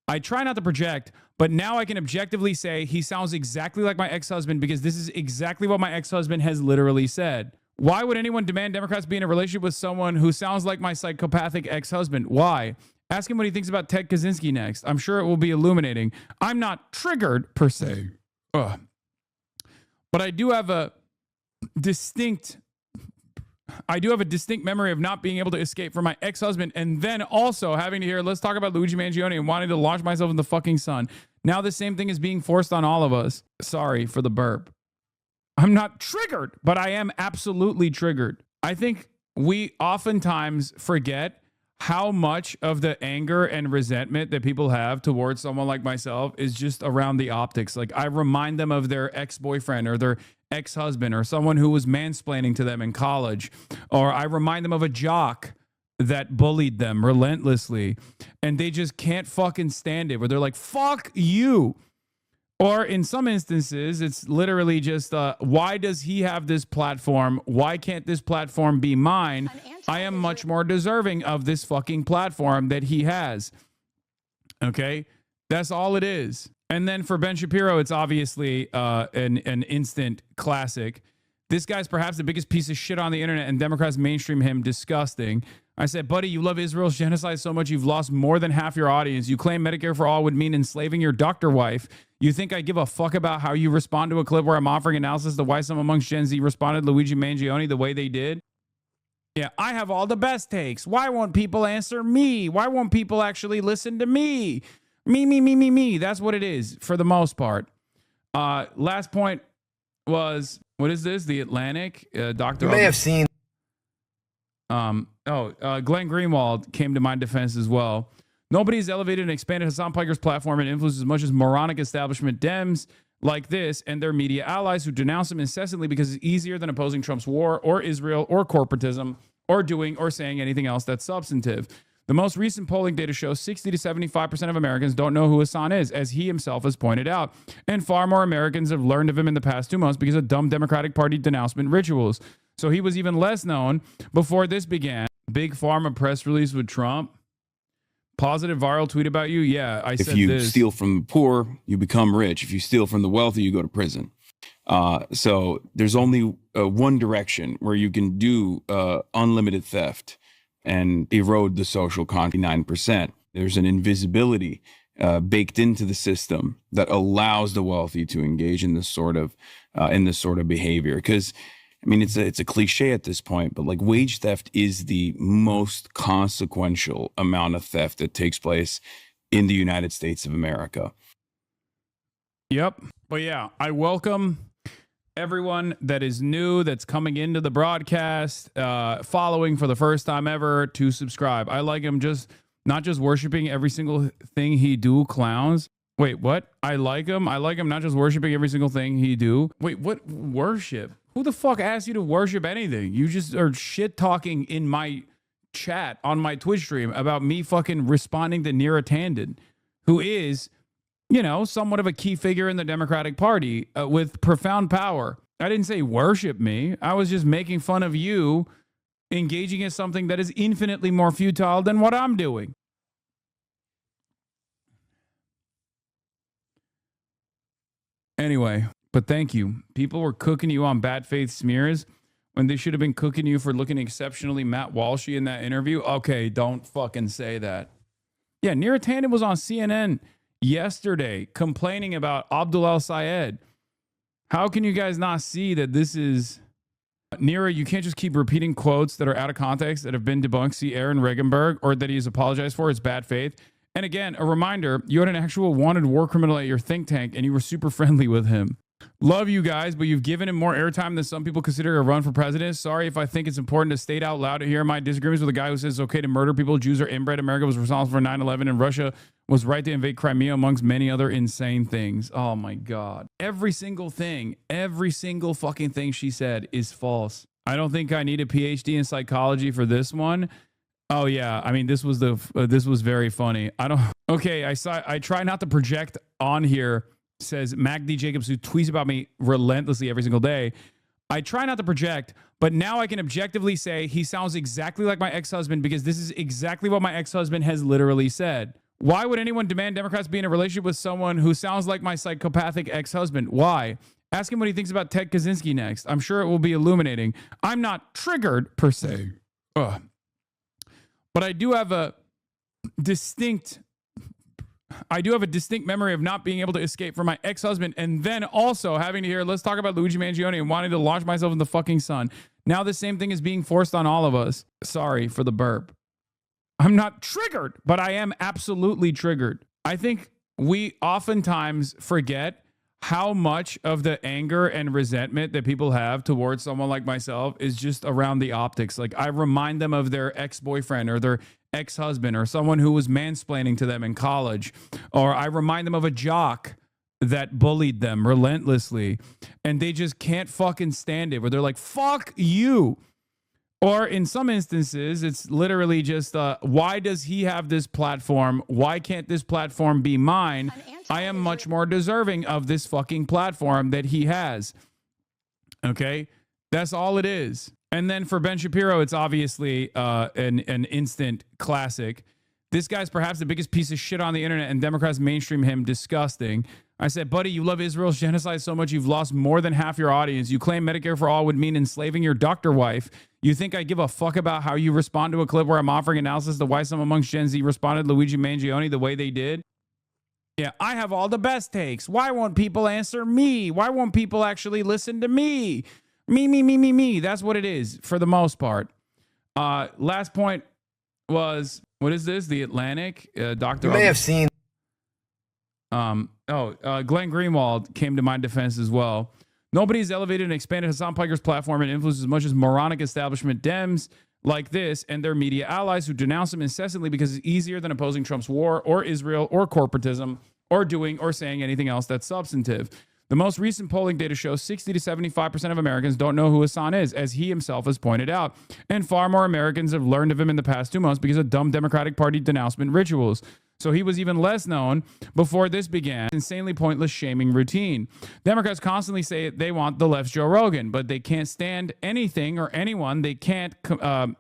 I try not to project, but now I can objectively say he sounds exactly like my ex-husband, because this is exactly what my ex-husband has literally said. Why would anyone demand Democrats be in a relationship with someone who sounds like my psychopathic ex-husband? Why? Ask him what he thinks about Ted Kaczynski next. I'm sure it will be illuminating. I'm not triggered per se. But I do have a distinct memory of not being able to escape from my ex-husband, and then also having to hear, let's talk about Luigi Mangione, and wanting to launch myself in the fucking sun. Now the same thing is being forced on all of us. Sorry for the burp. I'm not triggered, but I am absolutely triggered. I think we oftentimes forget how much of the anger and resentment that people have towards someone like myself is just around the optics. Like, I remind them of their ex-boyfriend or their ex-husband or someone who was mansplaining to them in college. Or I remind them of a jock that bullied them relentlessly, and they just can't fucking stand it, where they're like, fuck you. Or in some instances, it's literally just, why does he have this platform? Why can't this platform be mine? I am much more deserving of this fucking platform that he has. Okay? That's all it is. And then for Ben Shapiro, it's obviously an instant classic. This guy's perhaps the biggest piece of shit on the internet, and Democrats mainstream him. Disgusting. I said, buddy, you love Israel's genocide so much you've lost more than half your audience. You claim Medicare for all would mean enslaving your doctor wife. You think I give a fuck about how you respond to a clip where I'm offering analysis to why some amongst Gen Z responded to Luigi Mangione the way they did? Yeah, I have all the best takes. Why won't people answer me? Why won't people actually listen to me? Me. That's what it is for the most part. Last point was, what is this? The Atlantic? Dr. You may have seen. Glenn Greenwald came to my defense as well. Nobody's elevated and expanded Hasan Piker's platform and influence as much as moronic establishment Dems like this and their media allies who denounce him incessantly because it's easier than opposing Trump's war or Israel or corporatism or doing or saying anything else that's substantive. The most recent polling data shows 60 to 75% of Americans don't know who Hasan is, as he himself has pointed out. And far more Americans have learned of him in the past 2 months because of dumb Democratic Party denouncement rituals. So he was even less known before this began. Big Pharma press release with Trump. Positive viral tweet about you. Yeah, I said this. If you steal from the poor, you become rich. If you steal from the wealthy, you go to prison. So there's only one direction where you can do unlimited theft and erode the social contract 9%. There's an invisibility baked into the system that allows the wealthy to engage in this sort of behavior. Because I mean, it's a cliche at this point, but like wage theft is the most consequential amount of theft that takes place in the United States of America. Yep. But yeah, I welcome everyone that is new, that's coming into the broadcast, following for the first time ever, to subscribe. I like him not just worshiping every single thing he do, clowns. Wait, what? I like him not just worshiping every single thing he do. Wait, what? Worship? Who the fuck asked you to worship anything? You just are shit talking in my chat on my Twitch stream about me fucking responding to Neera Tanden, who is, you know, somewhat of a key figure in the Democratic Party with profound power. I didn't say worship me. I was just making fun of you engaging in something that is infinitely more futile than what I'm doing. Anyway, but thank you. People were cooking you on bad faith smears when they should have been cooking you for looking exceptionally Matt Walshy in that interview. Okay, don't fucking say that. Yeah, Neera Tanden was on CNN yesterday complaining about Abdul El-Sayed. How can you guys not see that this is... Neera, you can't just keep repeating quotes that are out of context that have been debunked. See Aaron Regenberg, or that he's apologized for. It's bad faith. And again, a reminder, you had an actual wanted war criminal at your think tank and you were super friendly with him. Love you guys, but you've given him more airtime than some people consider a run for president. Sorry if I think it's important to state out loud to hear my disagreements with a guy who says it's okay to murder people. Jews are inbred. America was responsible for 9/11 and Russia was right to invade Crimea, amongst many other insane things. Oh my God. Every single fucking thing she said is false. I don't think I need a PhD in psychology for this one. Oh yeah, I mean this was very funny. I try not to project on here, says Magdi Jacobs, who tweets about me relentlessly every single day. I try not to project, but now I can objectively say he sounds exactly like my ex-husband because this is exactly what my ex-husband has literally said. Why would anyone demand Democrats be in a relationship with someone who sounds like my psychopathic ex-husband? Why? Ask him what he thinks about Ted Kaczynski next. I'm sure it will be illuminating. I'm not triggered per se. Ugh. But I do have a distinct memory of not being able to escape from my ex-husband and then also having to hear, let's talk about Luigi Mangione and wanting to launch myself in the fucking sun. Now the same thing is being forced on all of us. Sorry for the burp. I'm not triggered, but I am absolutely triggered. I think we oftentimes forget how much of the anger and resentment that people have towards someone like myself is just around the optics. Like I remind them of their ex-boyfriend or their ex-husband or someone who was mansplaining to them in college, or I remind them of a jock that bullied them relentlessly and they just can't fucking stand it, where they're like, fuck you. Or in some instances, it's literally just, why does he have this platform? Why can't this platform be mine? I am much more deserving of this fucking platform that he has. Okay? That's all it is. And then for Ben Shapiro, it's obviously an instant classic. This guy's perhaps the biggest piece of shit on the internet, and Democrats mainstream him. Disgusting. I said, buddy, you love Israel's genocide so much you've lost more than half your audience. You claim Medicare for all would mean enslaving your doctor wife. You think I give a fuck about how you respond to a clip where I'm offering analysis to why some amongst Gen Z responded to Luigi Mangione the way they did? Yeah, I have all the best takes. Why won't people answer me? Why won't people actually listen to me? Me. That's what it is for the most part. Last point was, what is this? The Atlantic? Dr. You may have seen. Glenn Greenwald came to my defense as well. Nobody's elevated and expanded Hasan Piker's platform and influence as much as moronic establishment Dems like this and their media allies who denounce him incessantly because it's easier than opposing Trump's war or Israel or corporatism or doing or saying anything else that's substantive. The most recent polling data shows 60 to 75% of Americans don't know who Hasan is, as he himself has pointed out. And far more Americans have learned of him in the past 2 months because of dumb Democratic Party denouncement rituals. So he was even less known before this began. Insanely pointless shaming routine. Democrats constantly say they want the left's Joe Rogan, but they can't stand anything or anyone. They can't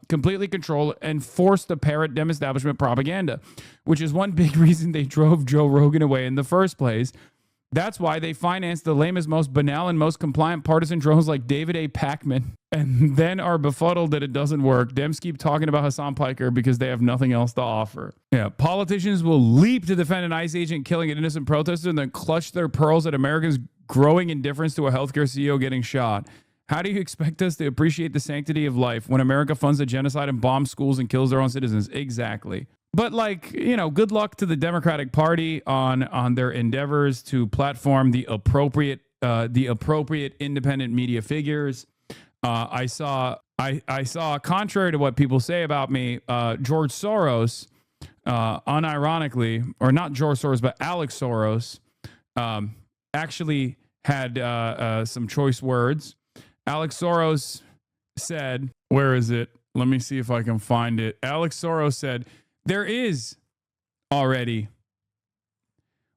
completely control and force the parrot Dem establishment propaganda, which is one big reason they drove Joe Rogan away in the first place. That's why they financed the lamest, most banal, and most compliant partisan drones like David A. Pacman, and then are befuddled that it doesn't work. Dems keep talking about Hasan Piker because they have nothing else to offer. Yeah, politicians will leap to defend an ICE agent killing an innocent protester and then clutch their pearls at Americans' growing indifference to a healthcare CEO getting shot. How do you expect us to appreciate the sanctity of life when America funds a genocide and bombs schools and kills their own citizens? Exactly. But good luck to the Democratic Party on their endeavors to platform the appropriate independent media figures. I saw, contrary to what people say about me, George Soros, unironically, or not George Soros, but Alex Soros, actually had some choice words. Alex Soros said, where is it? Let me see if I can find it. Alex Soros said, there is already.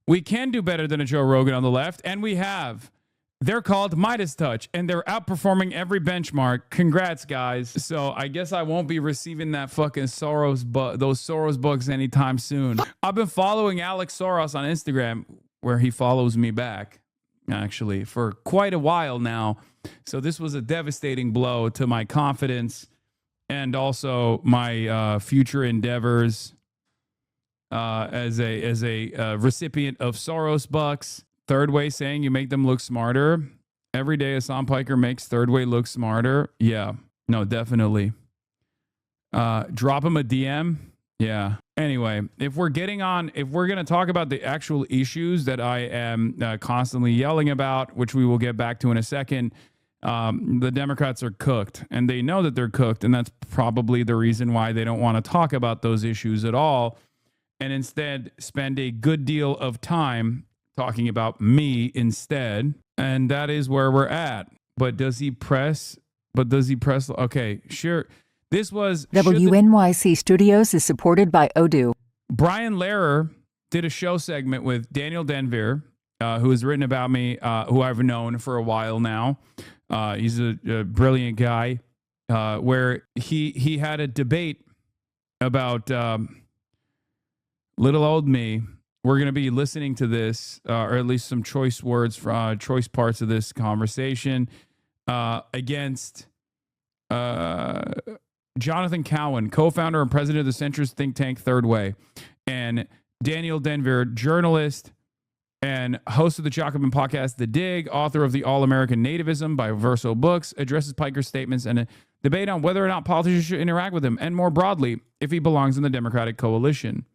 We can do better than a Joe Rogan on the left, and we have. They're called Midas Touch, and they're outperforming every benchmark. Congrats, guys. So I guess I won't be receiving that fucking those Soros books anytime soon. I've been following Alex Soros on Instagram, where he follows me back, actually, for quite a while now. So this was a devastating blow to my confidence and also my future endeavors as a recipient of Soros bucks. Third Way saying you make them look smarter. Every day Hasan Piker makes Third Way look smarter. Yeah, no, definitely. Drop him a DM. Yeah. Anyway, if we're going to talk about the actual issues that I am constantly yelling about, which we will get back to in a second, the Democrats are cooked, and they know that they're cooked, and that's probably the reason why they don't want to talk about those issues at all, and instead spend a good deal of time talking about me instead, and that is where we're at. But does he press? Okay, sure. This was WNYC Studios is supported by Odoo. Brian Lehrer did a show segment with Daniel Denvir, who has written about me, who I've known for a while now. He's a brilliant guy, where he had a debate about little old me. We're going to be listening to this, or at least some choice words, choice parts of this conversation against Jonathan Cowan, co-founder and president of the centrist think tank Third Way, and Daniel Denvir, journalist and host of the Jacobin podcast, The Dig, author of The All-American Nativism by Verso Books, addresses Piker's statements and a debate on whether or not politicians should interact with him, and more broadly, if he belongs in the Democratic coalition.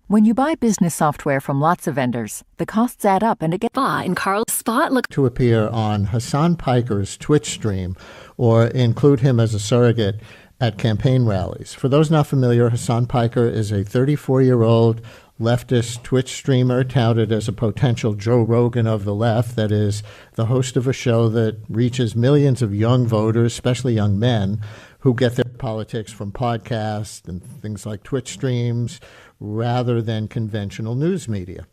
When you buy business software from lots of vendors, the costs add up and it gets and Carl Spot look to appear on Hasan Piker's Twitch stream or include him as a surrogate at campaign rallies. For those not familiar, Hasan Piker is a 34-year-old leftist Twitch streamer touted as a potential Joe Rogan of the left, that is, the host of a show that reaches millions of young voters, especially young men, who get their politics from podcasts and things like Twitch streams rather than conventional news media.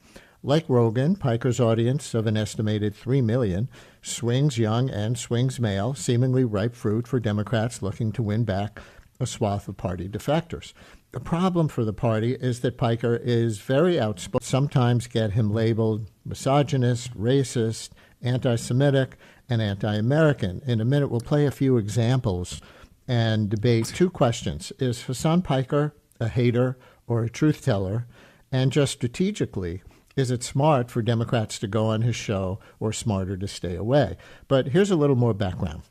Like Rogan, Piker's audience of an estimated 3 million swings young and swings male, seemingly ripe fruit for Democrats looking to win back a swath of party defectors. The problem for the party is that Piker is very outspoken. Sometimes get him labeled misogynist, racist, anti-Semitic, and anti-American. In a minute, we'll play a few examples and debate two questions. Is Hasan Piker a hater or a truth teller? And just strategically, is it smart for Democrats to go on his show or smarter to stay away? But here's a little more background.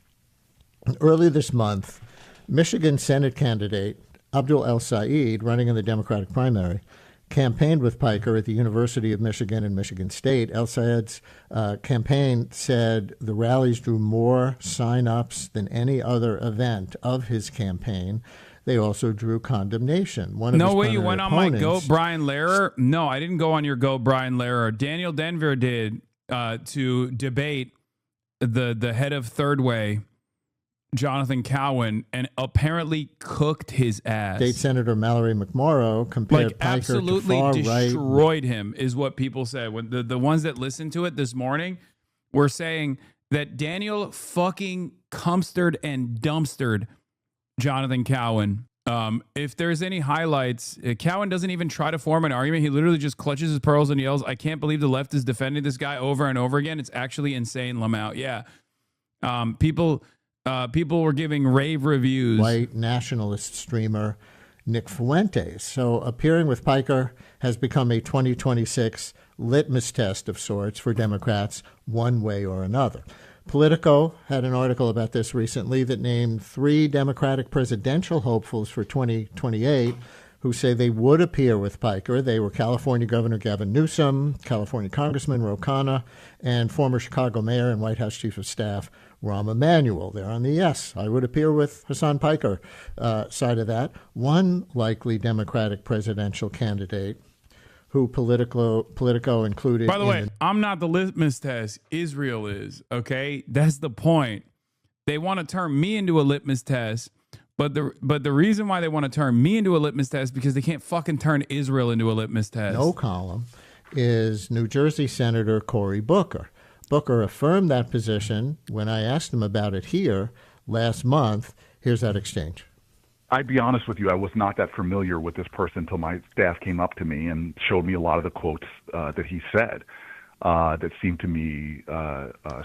Early this month, Michigan Senate candidate Abdul El-Said, running in the Democratic primary, campaigned with Piker at the University of Michigan and Michigan State. El-Said's campaign said the rallies drew more sign-ups than any other event of his campaign. They also drew condemnation. No way you went on my Go Brian Lehrer? No, I didn't go on your Go Brian Lehrer. Daniel Denver did to debate the head of Third Way, Jonathan Cowan, and apparently cooked his ass. State Senator Mallory McMorrow compared Piker absolutely to far-right. Destroyed him, is what people said. When the ones that listened to it this morning were saying that Daniel fucking cumstered and dumpstered Jonathan Cowan. If there's any highlights, Cowan doesn't even try to form an argument. He literally just clutches his pearls and yells, "I can't believe the left is defending this guy," over and over again. It's actually insane, Lamau. Yeah. People were giving rave reviews. White nationalist streamer Nick Fuentes. So appearing with Piker has become a 2026 litmus test of sorts for Democrats one way or another. Politico had an article about this recently that named 3 Democratic presidential hopefuls for 2028 who say they would appear with Piker. They were California Governor Gavin Newsom, California Congressman Ro Khanna, and former Chicago Mayor and White House Chief of Staff Rahm Emanuel. They're on the yes, I would appear with Hasan Piker side of that. One likely Democratic presidential candidate who Politico included. By the way, I'm not the litmus test. Israel is, okay? That's the point. They want to turn me into a litmus test, but the reason why they want to turn me into a litmus test is because they can't fucking turn Israel into a litmus test. No column is New Jersey Senator Cory Booker. Booker affirmed that position when I asked him about it here last month. Here's that exchange. I'd be honest with you, I was not that familiar with this person until my staff came up to me and showed me a lot of the quotes that he said that seemed to me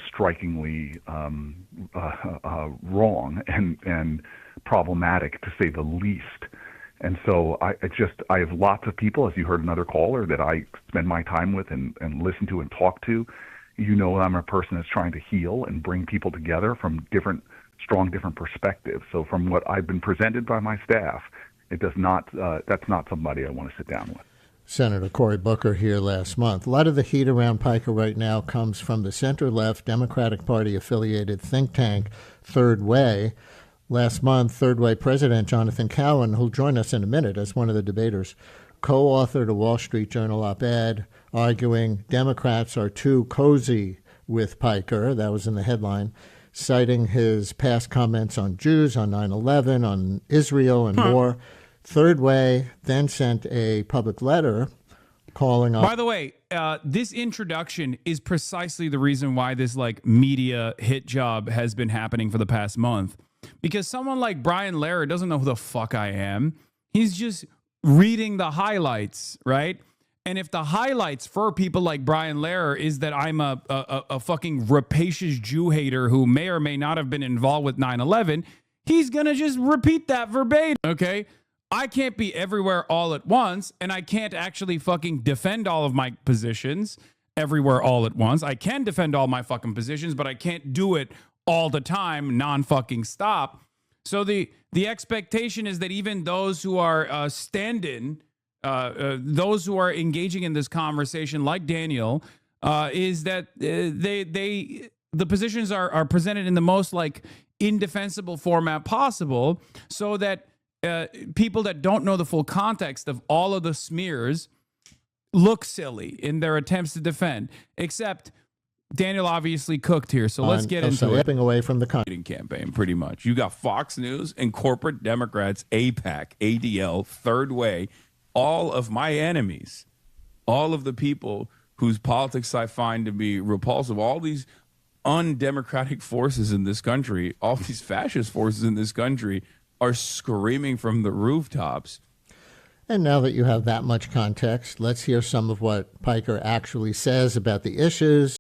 strikingly wrong and problematic, to say the least. And so I have lots of people, as you heard another caller, that I spend my time with and listen to and talk to. You know, I'm a person that's trying to heal and bring people together from different perspectives. So from what I've been presented by my staff, it does not. That's not somebody I want to sit down with. Senator Cory Booker here last month. A lot of the heat around Piker right now comes from the center-left Democratic Party-affiliated think tank Third Way. Last month, Third Way President Jonathan Cowan, who'll join us in a minute as one of the debaters, co-authored a Wall Street Journal op-ed arguing Democrats are too cozy with Piker. That was in the headline, citing his past comments on Jews, on 9/11, on Israel, and more. Third Way then sent a public letter calling on... By the way, this introduction is precisely the reason why this media hit job has been happening for the past month. Because someone like Brian Lehrer doesn't know who the fuck I am. He's just reading the highlights, right? And if the highlights for people like Brian Lehrer is that I'm a fucking rapacious Jew hater who may or may not have been involved with 9/11, he's going to just repeat that verbatim, okay? I can't be everywhere all at once, and I can't actually fucking defend all of my positions everywhere all at once. I can defend all my fucking positions, but I can't do it all the time, non-fucking stop. So the expectation is that even those who are stand-in, those who are engaging in this conversation, like Daniel, is that the positions are presented in the most indefensible format possible, so that people that don't know the full context of all of the smears look silly in their attempts to defend. Except Daniel obviously cooked here, so let's get into it. Stepping away from the country Campaign, pretty much. You got Fox News and corporate Democrats, AIPAC, ADL, Third Way, all of my enemies, all of the people whose politics I find to be repulsive, all these undemocratic forces in this country, all these fascist forces in this country are screaming from the rooftops. And now that you have that much context, let's hear some of what Piker actually says about the issues